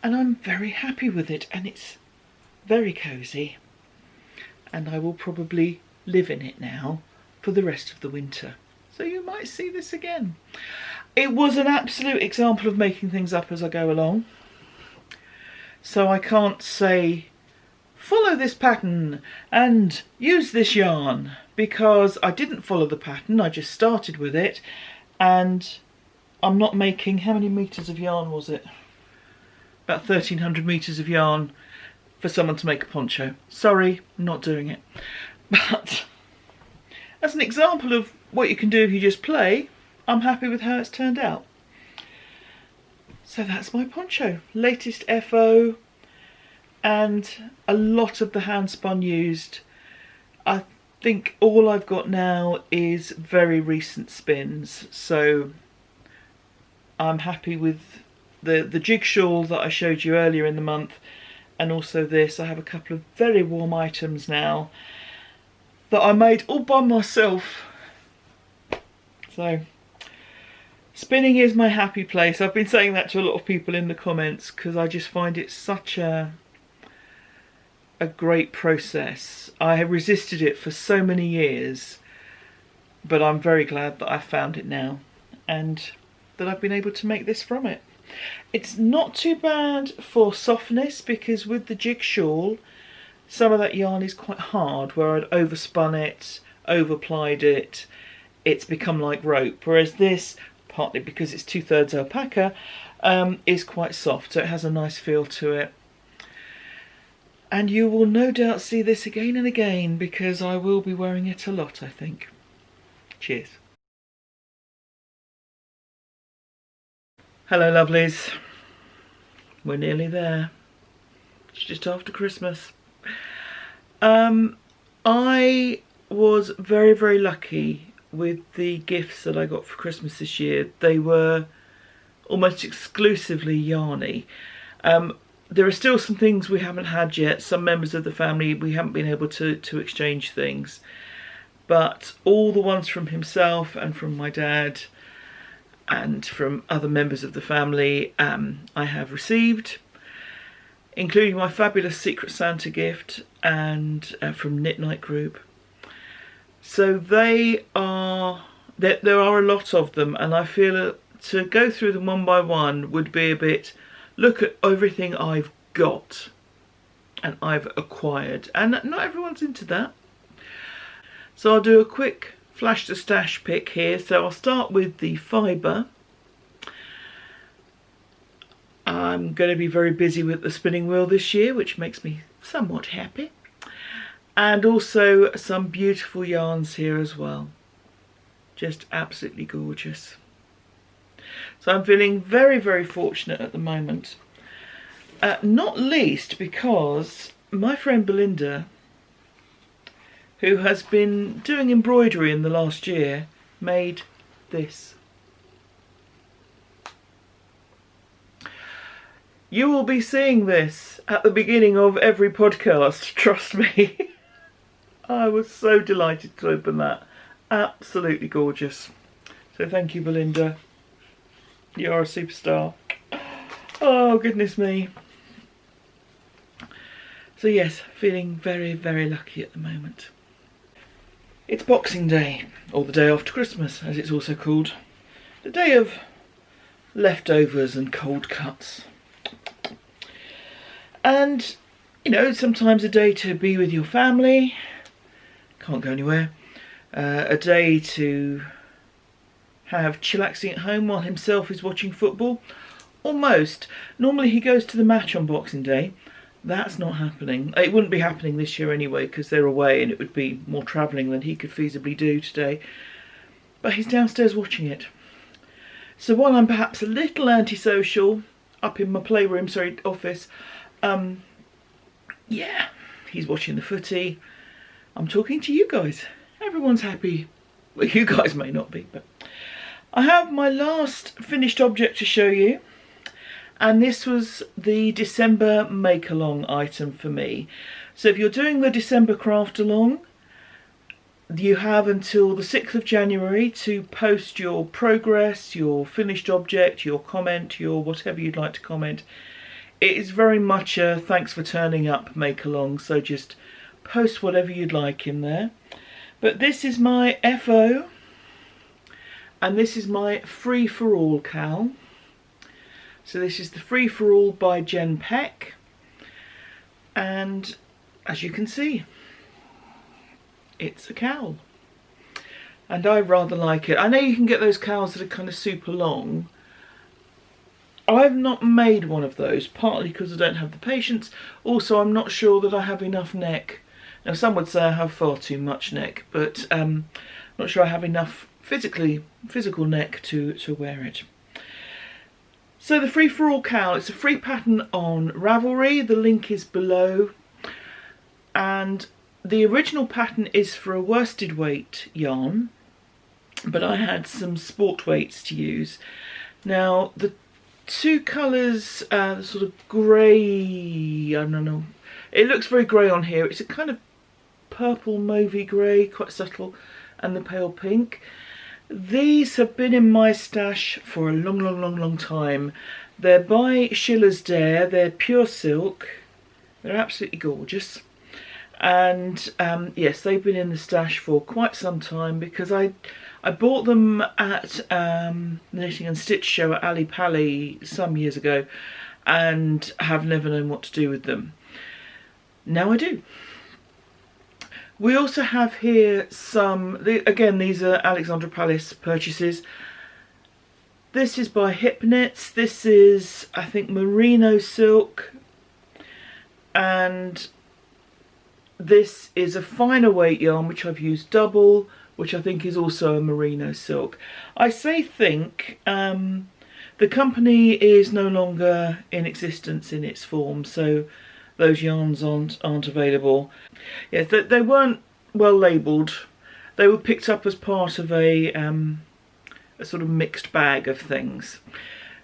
and I'm very happy with it, and it's very cosy, and I will probably live in it now for the rest of the winter, so you might see this again. It was an absolute example of making things up as I go along, so I can't say follow this pattern and use this yarn, because I didn't follow the pattern. I just started with it, and I'm not making, how many meters of yarn was it? About 1,300 meters of yarn for someone to make a poncho. Sorry, not doing it. But as an example of what you can do if you just play, I'm happy with how it's turned out. So that's my poncho. Latest FO, and a lot of the Handspun used. I think all I've got now is very recent spins, so I'm happy with the jig shawl that I showed you earlier in the month, and also this. I have a couple of very warm items now that I made all by myself. So spinning is my happy place. I've been saying that to a lot of people in the comments because I just find it such a great process. I have resisted it for so many years, but I'm very glad that I found it now and that I've been able to make this from it. It's not too bad for softness, because with the jig shawl some of that yarn is quite hard, where I'd overspun it, overplied it, it's become like rope, whereas this, partly because it's 2/3 alpaca, is quite soft, so it has a nice feel to it. And you will no doubt see this again and again, because I will be wearing it a lot, I think. Cheers. Hello lovelies, we're nearly there. It's just after Christmas. I was very, very lucky with the gifts that I got for Christmas this year. They were almost exclusively yarny. There are still some things we haven't had yet. Some members of the family, we haven't been able to exchange things. But all the ones from himself and from my dad and from other members of the family, I have received, including my fabulous Secret Santa gift and from Knit Night Group. So there are a lot of them, and I feel to go through them one by one would be a bit, look at everything I've got and I've acquired, and not everyone's into that. So I'll do a quick flash to stash pick here. So I'll start with the fibre. I'm going to be very busy with the spinning wheel this year, which makes me somewhat happy. And also some beautiful yarns here as well. Just absolutely gorgeous. So I'm feeling very, very fortunate at the moment. Not least because my friend Belinda, who has been doing embroidery in the last year, made this. You will be seeing this at the beginning of every podcast, trust me. I was so delighted to open that. Absolutely gorgeous. So thank you, Belinda. You're a superstar. Oh, goodness me. So yes, feeling very, very lucky at the moment. It's Boxing Day, or the day after Christmas, as it's also called. The day of leftovers and cold cuts. And, you know, sometimes a day to be with your family. Can't go anywhere. A day to have chillaxing at home while himself is watching football. Almost. Normally he goes to the match on Boxing Day. That's not happening. It wouldn't be happening this year anyway, because they're away and it would be more travelling than he could feasibly do today. But he's downstairs watching it. So while I'm perhaps a little antisocial up in my office, yeah, he's watching the footy. I'm talking to you guys. Everyone's happy. Well, you guys may not be, but I have my last finished object to show you. And this was the December make-along item for me. So if you're doing the December craft along, you have until the 6th of January to post your progress, your finished object, your comment, your whatever you'd like to comment. It is very much a thanks for turning up make-along, so just post whatever you'd like in there. But this is my FO, and this is my free-for-all cowl. So this is the free-for-all by Jen Peck, and as you can see, it's a cowl. And I rather like it. I know you can get those cowls that are kind of super long. I've not made one of those, partly because I don't have the patience. Also, I'm not sure that I have enough neck. Now, some would say I have far too much neck, but not sure I have enough physical neck to wear it. So the free-for-all cowl, it's a free pattern on Ravelry. The link is below. And the original pattern is for a worsted weight yarn, but I had some sport weights to use. Now, the two colours, the sort of grey, I don't know, it looks very grey on here. It's a kind of purple mauvey grey, quite subtle, and the pale pink. These have been in my stash for a long time. They're by Schiller's Dare. They're pure silk. They're absolutely gorgeous. And yes, they've been in the stash for quite some time because I bought them at the Knitting and Stitch show at Ali Pali some years ago and have never known what to do with them. Now I do. We also have here some, again, these are Alexandra Palace purchases. This is by Hip Knits. This is, I think, merino silk. And this is a finer weight yarn, which I've used double, which I think is also a merino silk. I say think, the company is no longer in existence in its form, so those yarns aren't available. Yes, they weren't well labelled. They were picked up as part of a sort of mixed bag of things.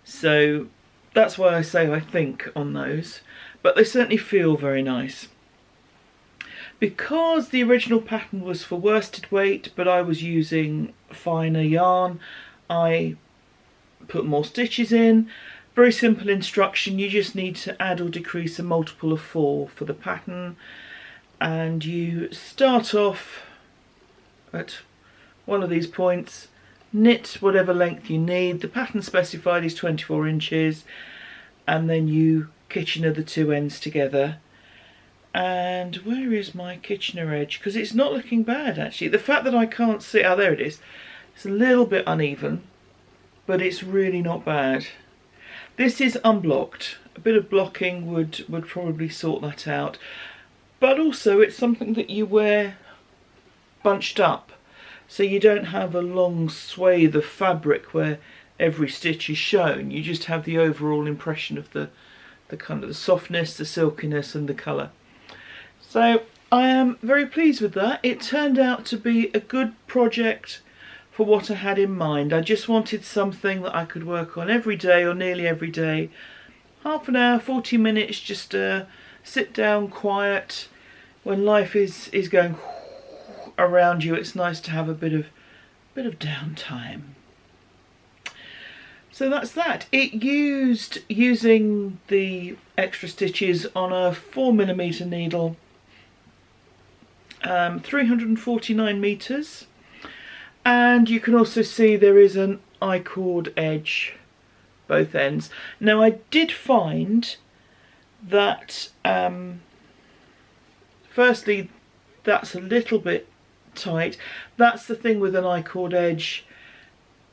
So that's why I say I think on those. But they certainly feel very nice. Because the original pattern was for worsted weight, but I was using finer yarn, I put more stitches in. Very simple instruction. You just need to add or decrease a multiple of 4 for the pattern. And you start off at one of these points, knit whatever length you need. The pattern specified is 24 inches. And then you Kitchener the two ends together. And where is my Kitchener edge? Because it's not looking bad, actually. The fact that I can't see, oh, there it is. It's a little bit uneven, but it's really not bad. This is unblocked. A bit of blocking would probably sort that out. But also it's something that you wear bunched up. So you don't have a long swathe of fabric where every stitch is shown. You just have the overall impression of the kind of the softness, the silkiness and the colour. So I am very pleased with that. It turned out to be a good project for what I had in mind. I just wanted something that I could work on every day or nearly every day. half an hour, 40 minutes, just sit down, quiet. When life is going around you, it's nice to have a bit of downtime. So that's that. It used using the extra stitches on a 4mm needle, 349 meters, and you can also see there is an I-cord edge both ends. Now I did find that firstly that's a little bit tight. That's the thing with an I-cord edge,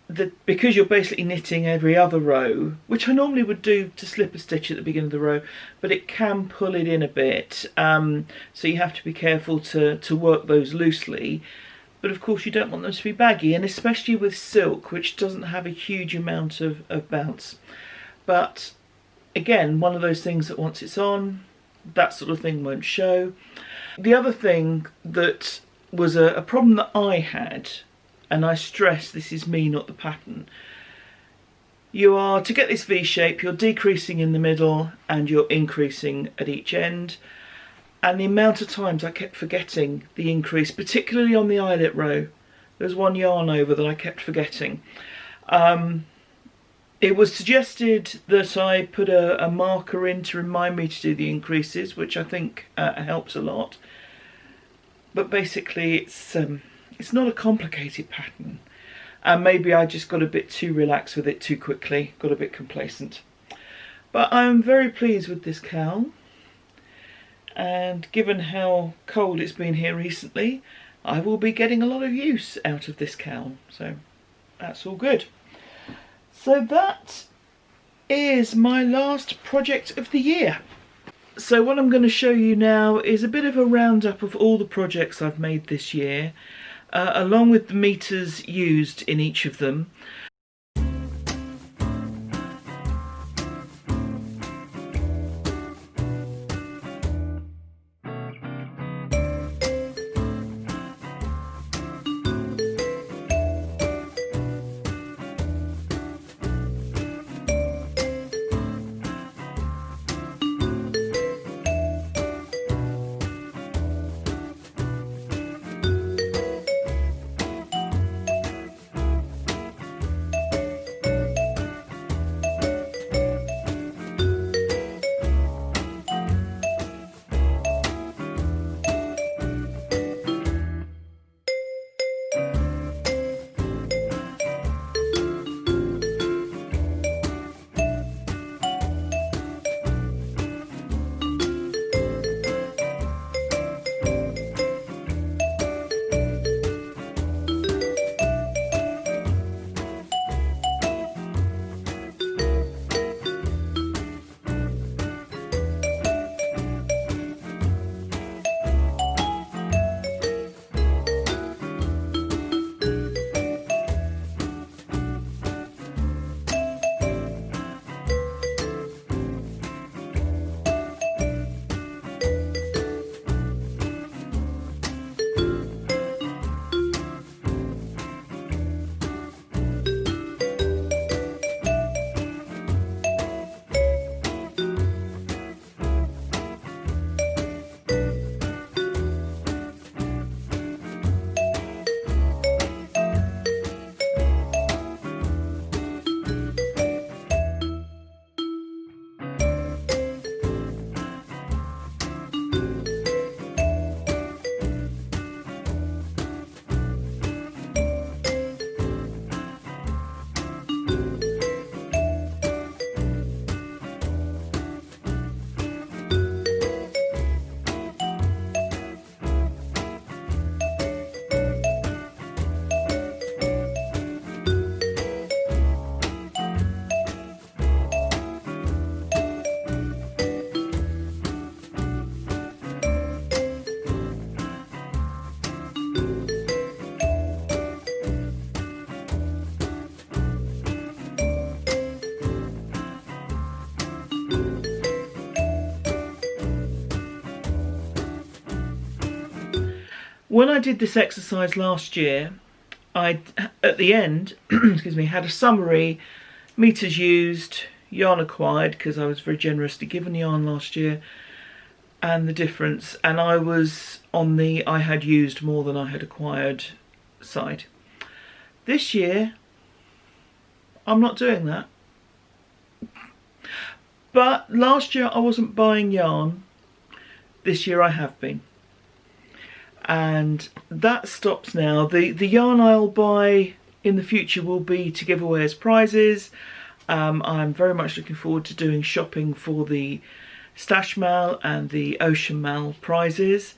that because you're basically knitting every other row, which I normally would do to slip a stitch at the beginning of the row, but it can pull it in a bit, so you have to be careful to work those loosely. But of course you don't want them to be baggy, and especially with silk, which doesn't have a huge amount of bounce. But again, one of those things that once it's on, that sort of thing won't show. The other thing that was a problem that I had, and I stress this is me, not the pattern, you are, to get this V shape, you're decreasing in the middle and you're increasing at each end. And the amount of times I kept forgetting the increase, particularly on the eyelet row. There's one yarn over that I kept forgetting. It was suggested that I put a marker in to remind me to do the increases, which I think helps a lot. But basically it's not a complicated pattern. And maybe I just got a bit too relaxed with it too quickly, got a bit complacent. But I'm very pleased with this cowl. And given how cold it's been here recently, I will be getting a lot of use out of this cowl, so that's all good. So that is my last project of the year. So what I'm going to show you now is a bit of a roundup of all the projects I've made this year, along with the meters used in each of them. When I did this exercise last year, I, at the end, excuse me, had a summary, meters used, yarn acquired, because I was very generously given yarn last year, and the difference, and I was on the I had used more than I had acquired side. This year I'm not doing that. But last year I wasn't buying yarn. This year I have been. And that stops now. The yarn I'll buy in the future will be to give away as prizes. I'm very much looking forward to doing shopping for the Stash Mal and the Ocean Mal prizes.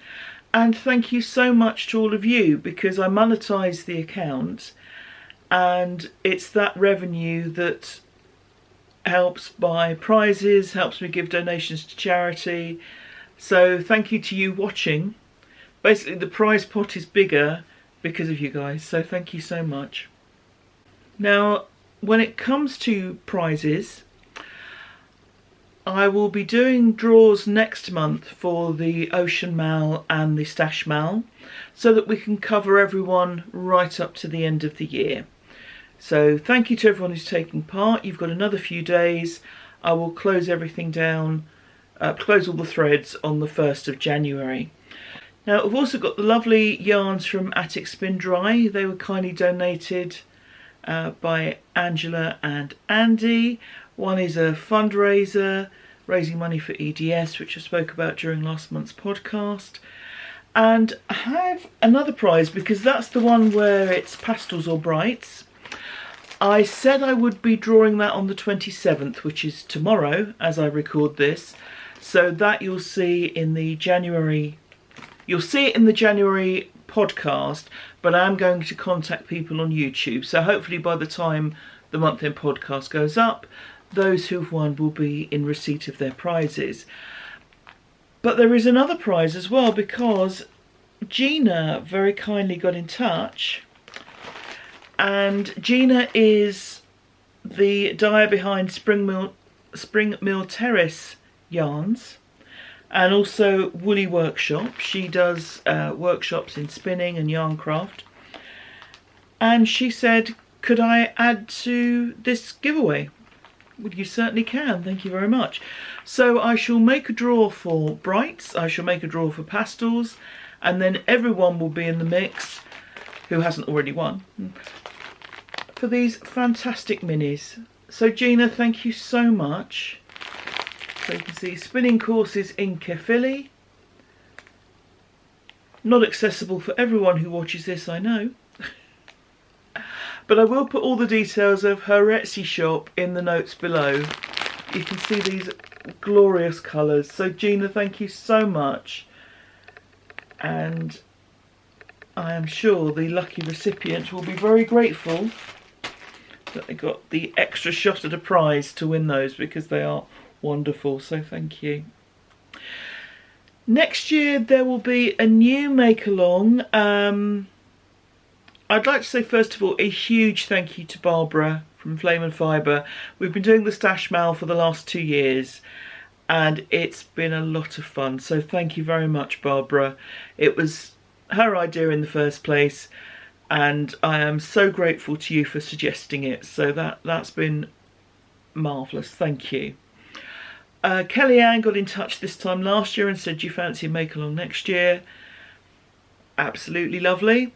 And thank you so much to all of you, because I monetise the account and it's that revenue that helps buy prizes, helps me give donations to charity. So thank you to you watching. Basically the prize pot is bigger because of you guys, so thank you so much. Now when it comes to prizes, I will be doing draws next month for the Ocean Mal and the Stash Mal, so that we can cover everyone right up to the end of the year. So thank you to everyone who's taking part. You've got another few days. I will close everything down, close all the threads on the 1st of January. Now I've also got the lovely yarns from Attic Spin Dry. They were kindly donated by Angela and Andy. One is a fundraiser, raising money for EDS, which I spoke about during last month's podcast. And I have another prize, because that's the one where it's pastels or brights. I said I would be drawing that on the 27th, which is tomorrow as I record this. So that you'll see in the January, you'll see it in the January podcast, but I'm going to contact people on YouTube. So hopefully by the time the month end podcast goes up, those who've won will be in receipt of their prizes. But there is another prize as well, because Gina very kindly got in touch, and Gina is the dyer behind Spring Mill Terrace yarns and also Woolly Workshop. She does workshops in spinning and yarn craft, and she said, could I add to this giveaway? Well, you certainly can, thank you very much. So I shall make a draw for brights, I shall make a draw for pastels, and then everyone will be in the mix who hasn't already won for these fantastic minis. So Gina, thank you so much. So you can see spinning courses in Caerphilly. Not accessible for everyone who watches this, I know. But I will put all the details of her Etsy shop in the notes below. You can see these glorious colours. So Gina, thank you so much. And I am sure the lucky recipient will be very grateful that they got the extra shot at a prize to win those, because they are wonderful. So thank you. Next year there will be a new make-along. I'd like to say first of all a huge thank you to Barbara from Flame and Fibre. We've been doing the Stash Mal for the last 2 years and it's been a lot of fun, so thank you very much, Barbara. It was her idea in the first place and I am so grateful to you for suggesting it, so that's been marvellous, thank you. Kellyanne got in touch this time last year and said, do you fancy a make-along next year? Absolutely lovely.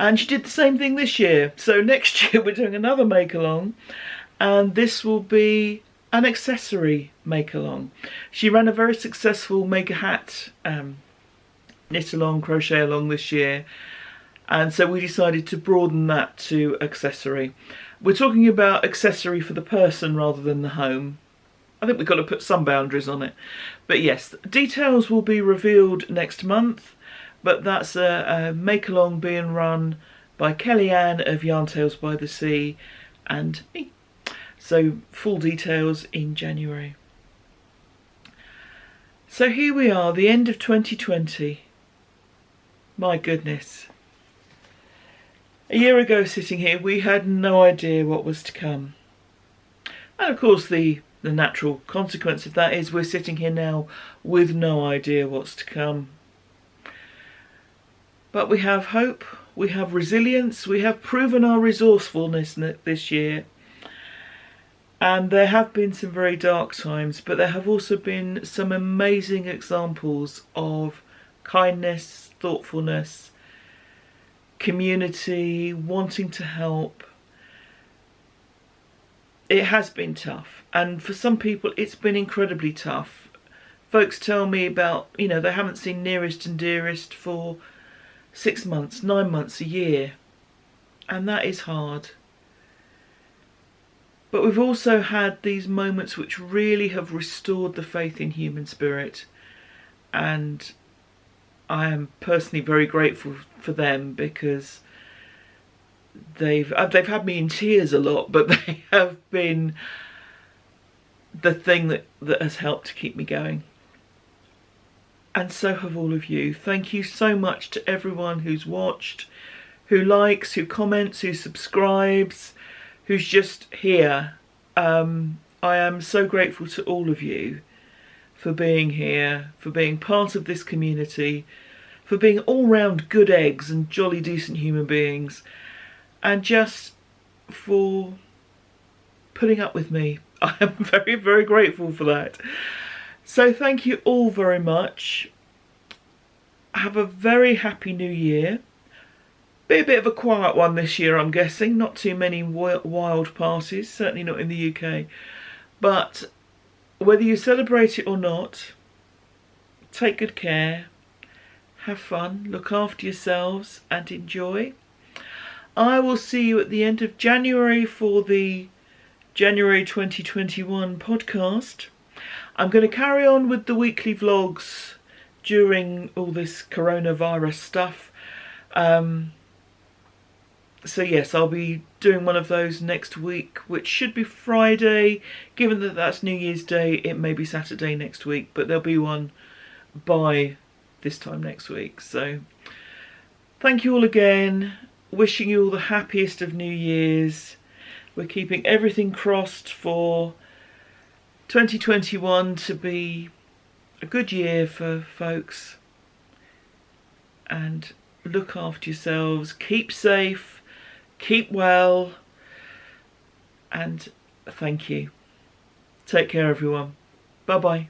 And she did the same thing this year. So next year we're doing another make-along, and this will be an accessory make-along. She ran a very successful make-a-hat knit-along, crochet-along this year, and so we decided to broaden that to accessory. We're talking about accessory for the person rather than the home. I think we've got to put some boundaries on it. But yes, details will be revealed next month. But that's a make-along being run by Kellyanne of Yarn Tales by the Sea and me. So full details in January. So here we are, the end of 2020. My goodness. A year ago sitting here, we had no idea what was to come. And of course the natural consequence of that is we're sitting here now with no idea what's to come. But we have hope, we have resilience, we have proven our resourcefulness this year. And there have been some very dark times, but there have also been some amazing examples of kindness, thoughtfulness, community, wanting to help. It has been tough, and for some people it's been incredibly tough. Folks tell me about, they haven't seen nearest and dearest for 6 months, 9 months, a year, and that is hard. But we've also had these moments which really have restored the faith in human spirit, and I am personally very grateful for them, because they've had me in tears a lot, but they have been the thing that has helped to keep me going. And so have all of you. Thank you so much to everyone who's watched, who likes, who comments, who subscribes, who's just here. I am so grateful to all of you for being here, for being part of this community, for being all-round good eggs and jolly decent human beings, and just for putting up with me. I am very, very grateful for that. So thank you all very much. Have a very happy new year. Be a bit of a quiet one this year, I'm guessing. Not too many wild parties, certainly not in the UK. But whether you celebrate it or not, take good care, have fun, look after yourselves and enjoy. I will see you at the end of January for the January 2021 podcast. I'm going to carry on with the weekly vlogs during all this coronavirus stuff. So yes, I'll be doing one of those next week, which should be Friday. Given that that's New Year's Day, it may be Saturday next week, but there'll be one by this time next week. So thank you all again. Wishing you all the happiest of New Years. We're keeping everything crossed for 2021 to be a good year for folks. And look after yourselves, keep safe, keep well, and thank you. Take care, everyone. Bye bye.